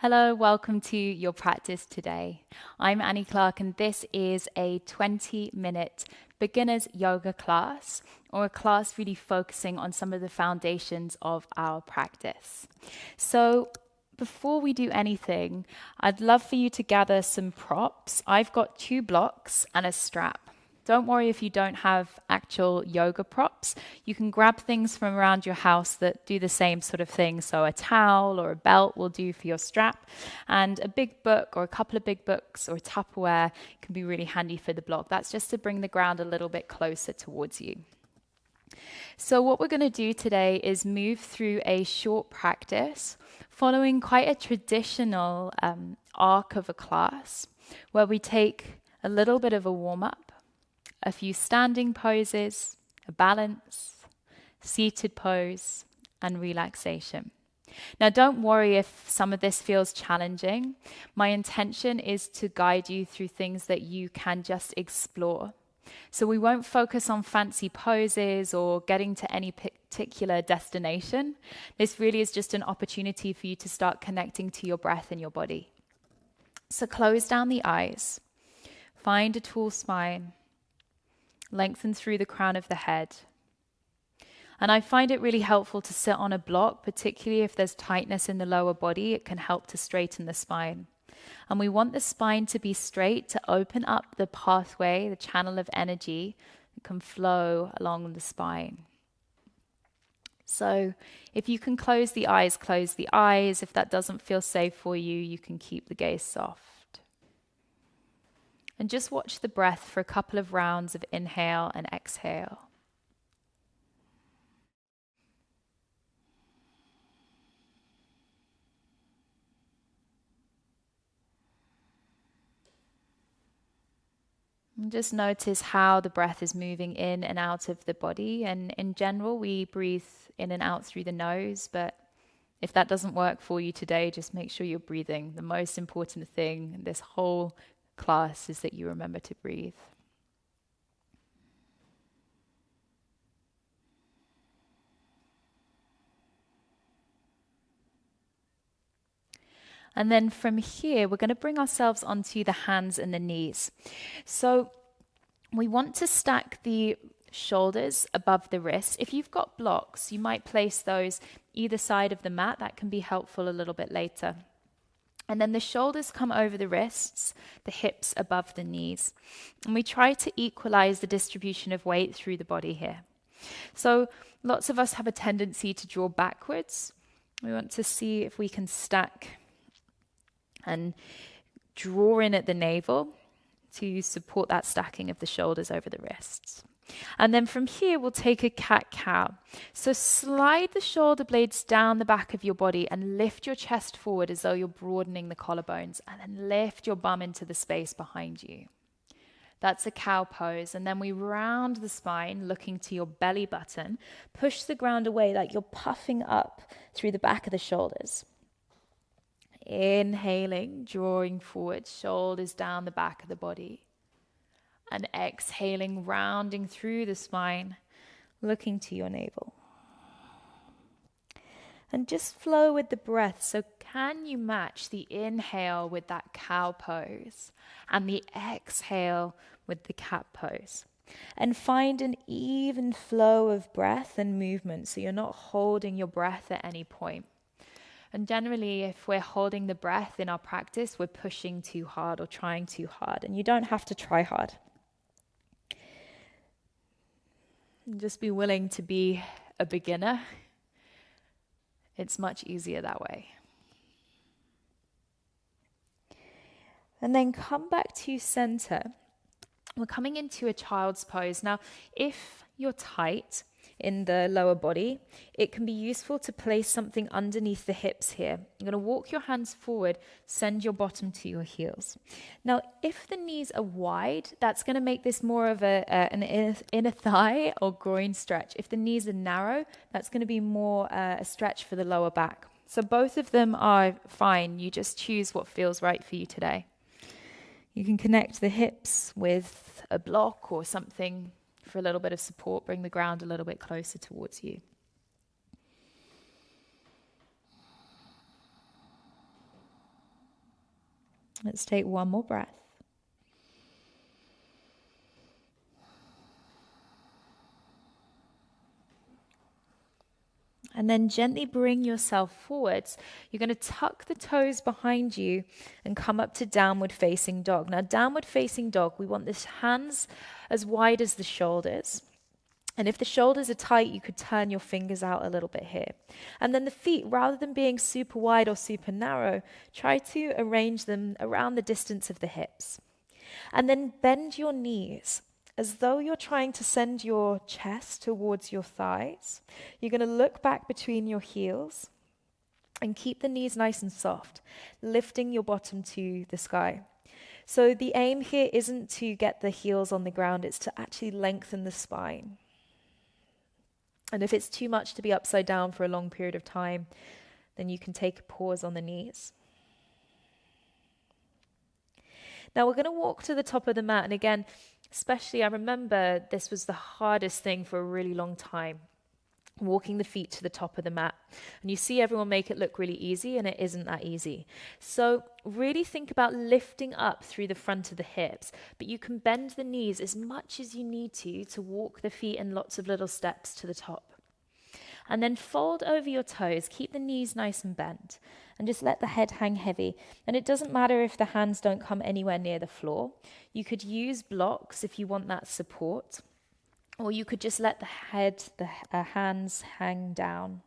Hello, welcome to your practice today. I'm Annie Clarke, and this is a 20-minute beginner's yoga class, or a class really focusing on some of the foundations of our practice. So before we do anything, I'd love for you to gather some props. I've got 2 blocks and a strap. Don't worry if you don't have actual yoga props. You can grab things from around your house that do the same sort of thing. So a towel or a belt will do for your strap. And a big book or a couple of big books or Tupperware can be really handy for the block. That's just to bring the ground a little bit closer towards you. So what we're going to do today is move through a short practice following quite a traditional arc of a class where we take a little bit of a warm-up, a few standing poses, a balance, seated pose, and relaxation. Now, don't worry if some of this feels challenging. My intention is to guide you through things that you can just explore. So we won't focus on fancy poses or getting to any particular destination. This really is just an opportunity for you to start connecting to your breath and your body. So close down the eyes, find a tall spine, lengthen through the crown of the head. And I find it really helpful to sit on a block, particularly if there's tightness in the lower body. It can help to straighten the spine. And we want the spine to be straight to open up the pathway, the channel of energy that can flow along the spine. So if you can close the eyes, close the eyes. If that doesn't feel safe for you, you can keep the gaze soft. And just watch the breath for a couple of rounds of inhale and exhale. And just notice how the breath is moving in and out of the body. And in general, we breathe in and out through the nose, but if that doesn't work for you today, just make sure you're breathing. The most important thing in this whole class is that you remember to breathe. And then from here, we're going to bring ourselves onto the hands and the knees. So we want to stack the shoulders above the wrists. If you've got blocks, you might place those either side of the mat. That can be helpful a little bit later. And then the shoulders come over the wrists, the hips above the knees. And we try to equalize the distribution of weight through the body here. So lots of us have a tendency to draw backwards. We want to see if we can stack and draw in at the navel to support that stacking of the shoulders over the wrists. And then from here, we'll take a cat-cow. So slide the shoulder blades down the back of your body and lift your chest forward as though you're broadening the collarbones, and then lift your bum into the space behind you. That's a cow pose. And then we round the spine, looking to your belly button. Push the ground away like you're puffing up through the back of the shoulders. Inhaling, drawing forward, shoulders down the back of the body. And exhaling, rounding through the spine, looking to your navel. And just flow with the breath. So can you match the inhale with that cow pose and the exhale with the cat pose? And find an even flow of breath and movement so you're not holding your breath at any point. And generally, if we're holding the breath in our practice, we're pushing too hard or trying too hard. And you don't have to try hard. Just be willing to be a beginner. It's much easier that way. And then come back to center. We're coming into a child's pose. Now, if you're tight in the lower body, it can be useful to place something underneath the hips here. You're going to walk your hands forward, send your bottom to your heels. Now, if the knees are wide, that's going to make this more of an inner thigh or groin stretch. If the knees are narrow, that's going to be more a stretch for the lower back. So both of them are fine. You just choose what feels right for you today. You can connect the hips with a block or something for a little bit of support. Bring the ground a little bit closer towards you. Let's take one more breath. And then gently bring yourself forwards. You're going to tuck the toes behind you and come up to downward facing dog. Now, downward facing dog, we want the hands as wide as the shoulders. And if the shoulders are tight, you could turn your fingers out a little bit here. And then the feet, rather than being super wide or super narrow, try to arrange them around the distance of the hips. And then bend your knees as though you're trying to send your chest towards your thighs. You're going to look back between your heels and keep the knees nice and soft, lifting your bottom to the sky. So the aim here isn't to get the heels on the ground, it's to actually lengthen the spine. And if it's too much to be upside down for a long period of time, then you can take a pause on the knees. Now we're going to walk to the top of the mat. And again, especially I remember this was the hardest thing for a really long time, walking the feet to the top of the mat. And you see everyone make it look really easy, and it isn't that easy. So really think about lifting up through the front of the hips, but you can bend the knees as much as you need to walk the feet in lots of little steps to the top. And then fold over your toes, keep the knees nice and bent, and just let the head hang heavy. And it doesn't matter if the hands don't come anywhere near the floor. You could use blocks if you want that support, or you could just let the hands hang down.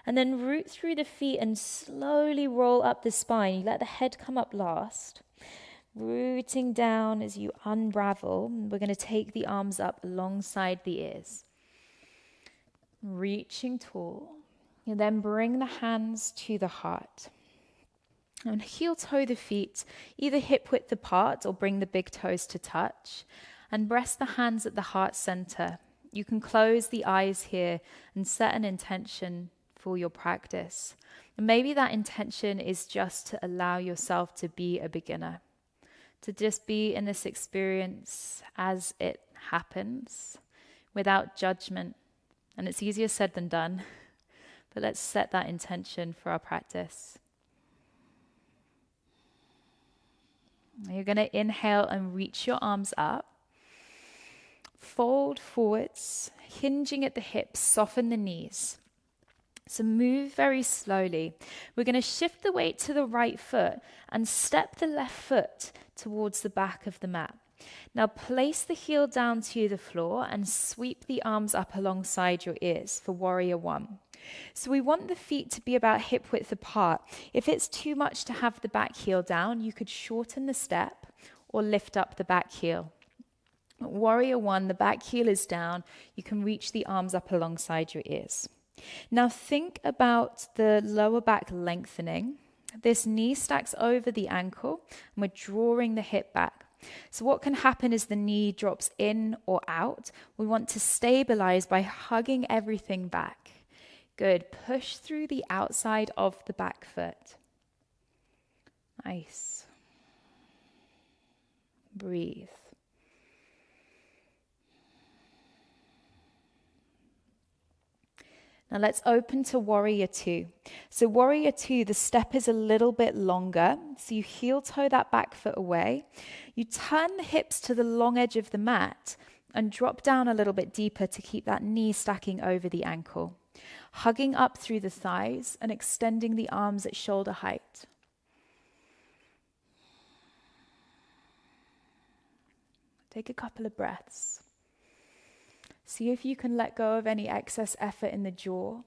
And then root through the feet and slowly roll up the spine. You let the head come up last. Rooting down as you unravel. We're going to take the arms up alongside the ears. Reaching tall. And then bring the hands to the heart. And heel toe the feet, either hip width apart or bring the big toes to touch. And rest the hands at the heart center. You can close the eyes here and set an intention for your practice. And maybe that intention is just to allow yourself to be a beginner. To just be in this experience as it happens, without judgment. And it's easier said than done, but let's set that intention for our practice. You're going to inhale and reach your arms up. Fold forwards, hinging at the hips, soften the knees. So move very slowly. We're going to shift the weight to the right foot and step the left foot towards the back of the mat. Now place the heel down to the floor and sweep the arms up alongside your ears for warrior one. So we want the feet to be about hip width apart. If it's too much to have the back heel down, you could shorten the step or lift up the back heel. Warrior one, the back heel is down. You can reach the arms up alongside your ears. Now think about the lower back lengthening. This knee stacks over the ankle and we're drawing the hip back. So what can happen is the knee drops in or out. We want to stabilize by hugging everything back. Good. Push through the outside of the back foot. Nice. Breathe. Now let's open to warrior two. So warrior two, the step is a little bit longer. So you heel toe that back foot away. You turn the hips to the long edge of the mat and drop down a little bit deeper to keep that knee stacking over the ankle. Hugging up through the thighs and extending the arms at shoulder height. Take a couple of breaths. See if you can let go of any excess effort in the jaw.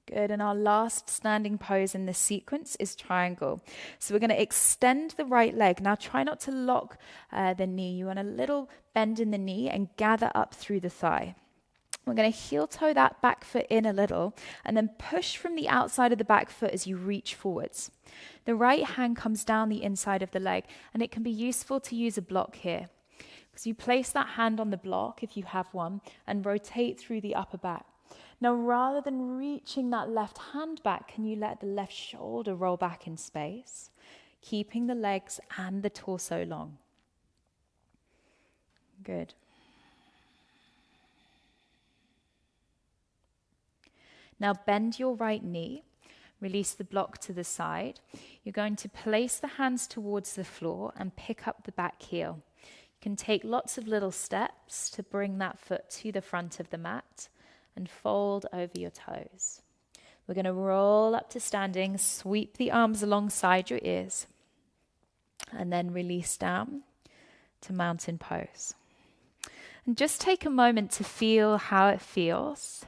Good, and our last standing pose in this sequence is triangle. So we're going to extend the right leg. Now try not to lock the knee. You want a little bend in the knee and gather up through the thigh. We're going to heel toe that back foot in a little and then push from the outside of the back foot as you reach forwards. The right hand comes down the inside of the leg, and it can be useful to use a block here. So you place that hand on the block if you have one and rotate through the upper back. Now, rather than reaching that left hand back, can you let the left shoulder roll back in space, keeping the legs and the torso long? Good. Now bend your right knee, release the block to the side. You're going to place the hands towards the floor and pick up the back heel. You can take lots of little steps to bring that foot to the front of the mat and fold over your toes. We're going to roll up to standing, sweep the arms alongside your ears, and then release down to mountain pose. And just take a moment to feel how it feels,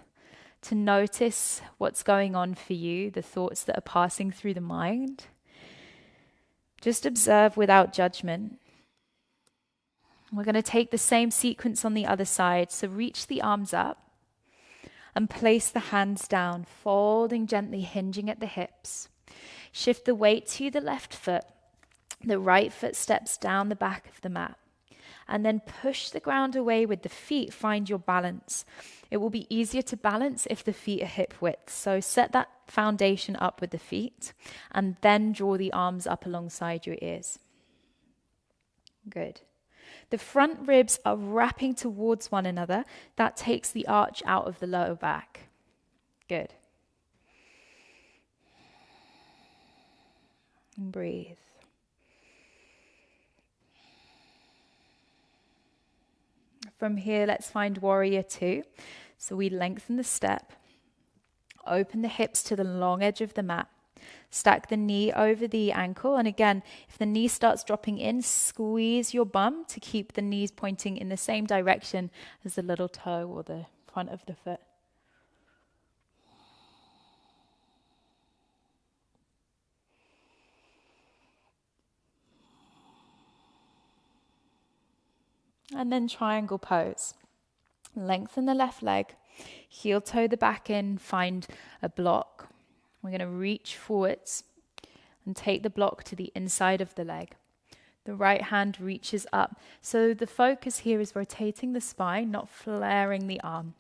to notice what's going on for you, the thoughts that are passing through the mind. Just observe without judgment. We're going to take the same sequence on the other side. So reach the arms up and place the hands down, folding gently, hinging at the hips. Shift the weight to the left foot. The right foot steps down the back of the mat. And then push the ground away with the feet. Find your balance. It will be easier to balance if the feet are hip width. So set that foundation up with the feet and then draw the arms up alongside your ears. Good. The front ribs are wrapping towards one another. That takes the arch out of the lower back. Good. And breathe. From here, let's find warrior two. So we lengthen the step, open the hips to the long edge of the mat, stack the knee over the ankle. And again, if the knee starts dropping in, squeeze your bum to keep the knees pointing in the same direction as the little toe or the front of the foot. And then triangle pose. Lengthen the left leg, heel toe the back in, find a block. We're going to reach forwards and take the block to the inside of the leg. The right hand reaches up. So the focus here is rotating the spine, not flaring the arm.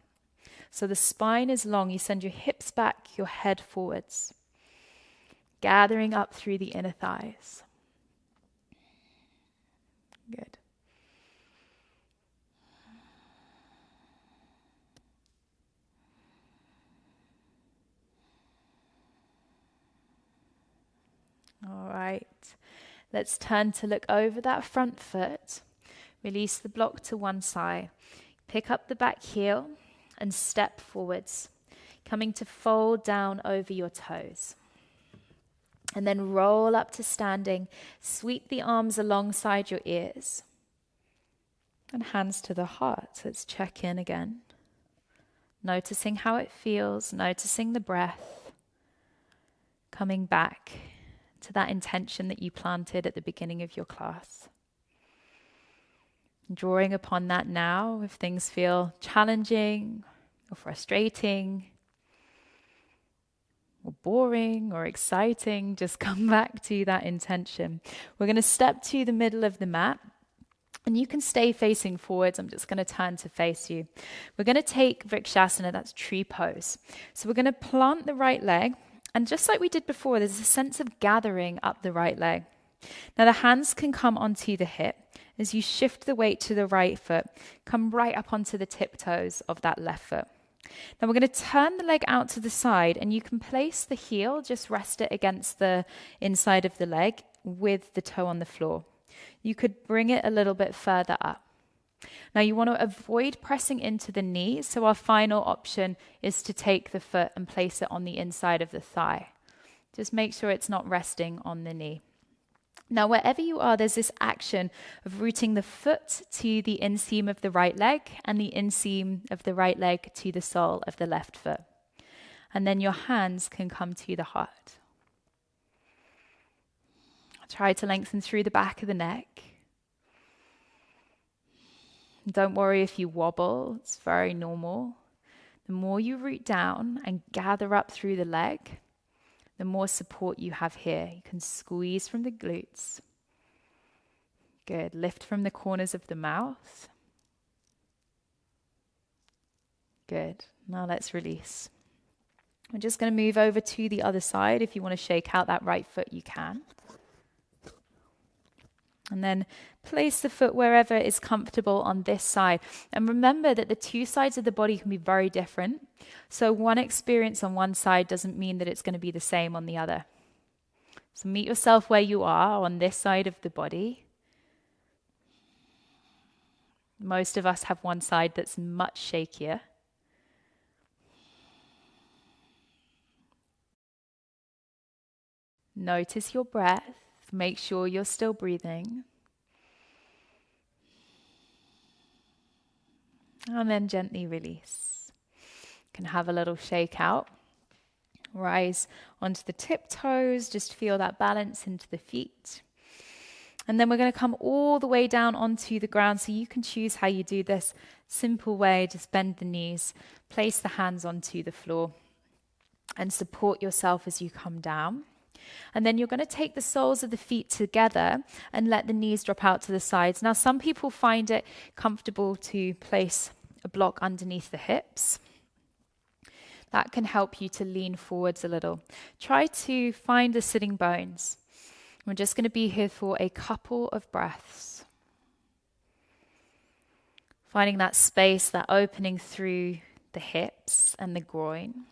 So the spine is long. You send your hips back, your head forwards, gathering up through the inner thighs. Good. All right, let's turn to look over that front foot. Release the block to one side. Pick up the back heel and step forwards, coming to fold down over your toes. And then roll up to standing. Sweep the arms alongside your ears. And hands to the heart. Let's check in again. Noticing how it feels, noticing the breath. Coming back to that intention that you planted at the beginning of your class. Drawing upon that now, if things feel challenging or frustrating or boring or exciting, just come back to that intention. We're going to step to the middle of the mat, and you can stay facing forwards. I'm just going to turn to face you. We're going to take Vrikshasana, that's tree pose. So we're going to plant the right leg. And just like we did before, there's a sense of gathering up the right leg. Now the hands can come onto the hip. As you shift the weight to the right foot, come right up onto the tiptoes of that left foot. Now we're going to turn the leg out to the side, and you can place the heel, just rest it against the inside of the leg with the toe on the floor. You could bring it a little bit further up. Now you want to avoid pressing into the knee, so our final option is to take the foot and place it on the inside of the thigh. Just make sure it's not resting on the knee. Now wherever you are, there's this action of rooting the foot to the inseam of the right leg and the inseam of the right leg to the sole of the left foot. And then your hands can come to the heart. Try to lengthen through the back of the neck. Don't worry if you wobble, it's very normal. The more you root down and gather up through the leg, the more support you have here. You can squeeze from the glutes. Good. Lift from the corners of the mouth. Good. Now let's release. We're just going to move over to the other side. If you want to shake out that right foot, you can. And then place the foot wherever is comfortable on this side. And remember that the two sides of the body can be very different. So one experience on one side doesn't mean that it's going to be the same on the other. So meet yourself where you are on this side of the body. Most of us have one side that's much shakier. Notice your breath. Make sure you're still breathing. And then gently release. You can have a little shake out. Rise onto the tiptoes. Just feel that balance into the feet. And then we're going to come all the way down onto the ground. So you can choose how you do this. Simple way, just bend the knees. Place the hands onto the floor. And support yourself as you come down. And then you're going to take the soles of the feet together and let the knees drop out to the sides. Now, some people find it comfortable to place a block underneath the hips. That can help you to lean forwards a little. Try to find the sitting bones. We're just going to be here for a couple of breaths. Finding that space, that opening through the hips and the groin.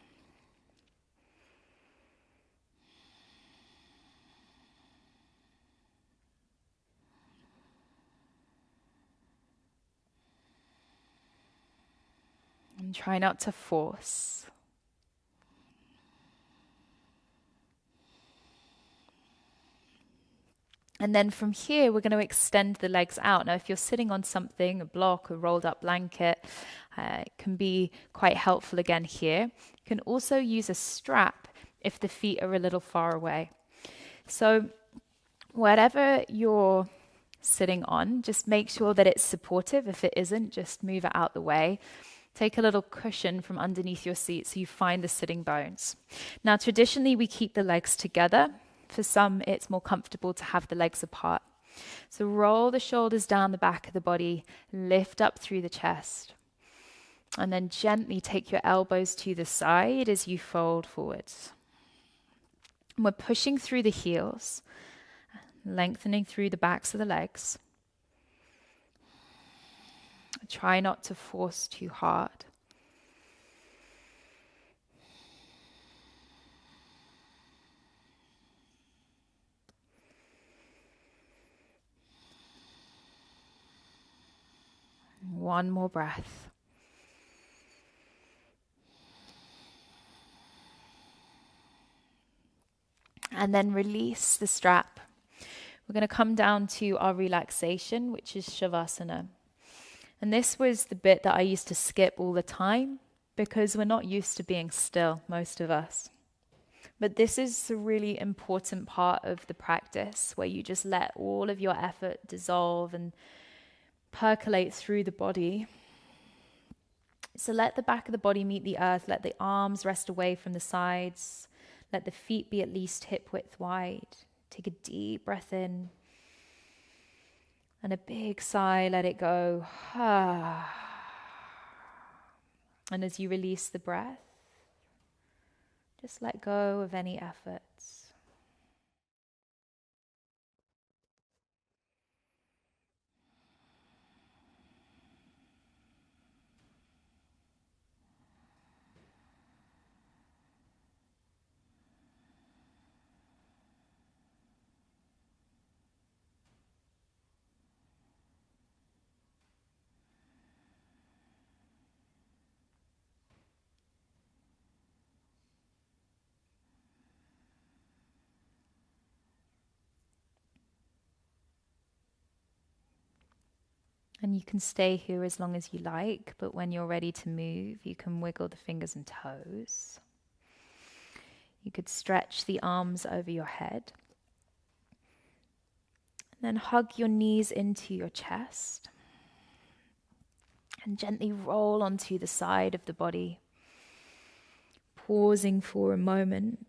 And try not to force. And then from here, we're going to extend the legs out. Now, if you're sitting on something, a block, a rolled up blanket, it can be quite helpful again here. You can also use a strap if the feet are a little far away. So whatever you're sitting on, just make sure that it's supportive. If it isn't, just move it out the way. Take a little cushion from underneath your seat so you find the sitting bones. Now, traditionally, we keep the legs together. For some, it's more comfortable to have the legs apart. So roll the shoulders down the back of the body, lift up through the chest, and then gently take your elbows to the side as you fold forwards. And we're pushing through the heels, lengthening through the backs of the legs. Try not to force too hard. One more breath. And then release the strap. We're going to come down to our relaxation, which is Shavasana. And this was the bit that I used to skip all the time because we're not used to being still, most of us. But this is a really important part of the practice where you just let all of your effort dissolve and percolate through the body. So let the back of the body meet the earth. Let the arms rest away from the sides. Let the feet be at least hip width wide. Take a deep breath in. And a big sigh, let it go. And as you release the breath, just let go of any efforts. And you can stay here as long as you like, but when you're ready to move, you can wiggle the fingers and toes. You could stretch the arms over your head. And then hug your knees into your chest. And gently roll onto the side of the body, pausing for a moment.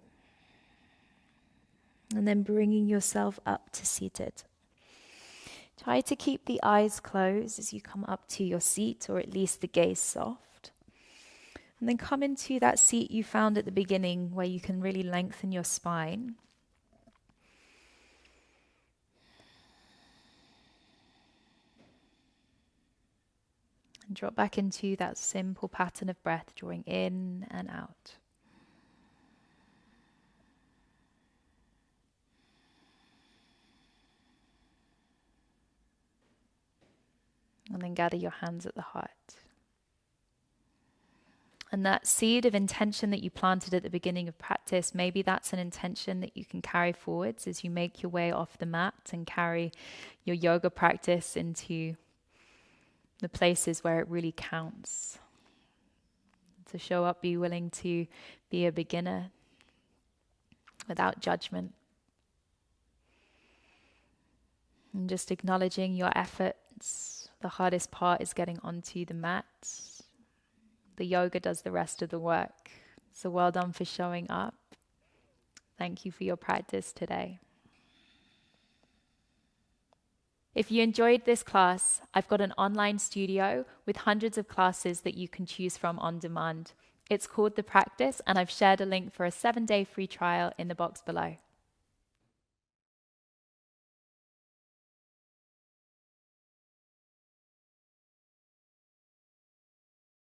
And then bringing yourself up to seated. Try to keep the eyes closed as you come up to your seat, or at least the gaze soft. And then come into that seat you found at the beginning where you can really lengthen your spine. And drop back into that simple pattern of breath, drawing in and out. And then gather your hands at the heart. And that seed of intention that you planted at the beginning of practice, maybe that's an intention that you can carry forwards as you make your way off the mat and carry your yoga practice into the places where it really counts. To show up, be willing to be a beginner without judgment. And just acknowledging your efforts. The hardest part is getting onto the mat. The yoga does the rest of the work. So well done for showing up. Thank you for your practice today. If you enjoyed this class, I've got an online studio with hundreds of classes that you can choose from on demand. It's called The Practice, and I've shared a link for a 7-day free trial in the box below.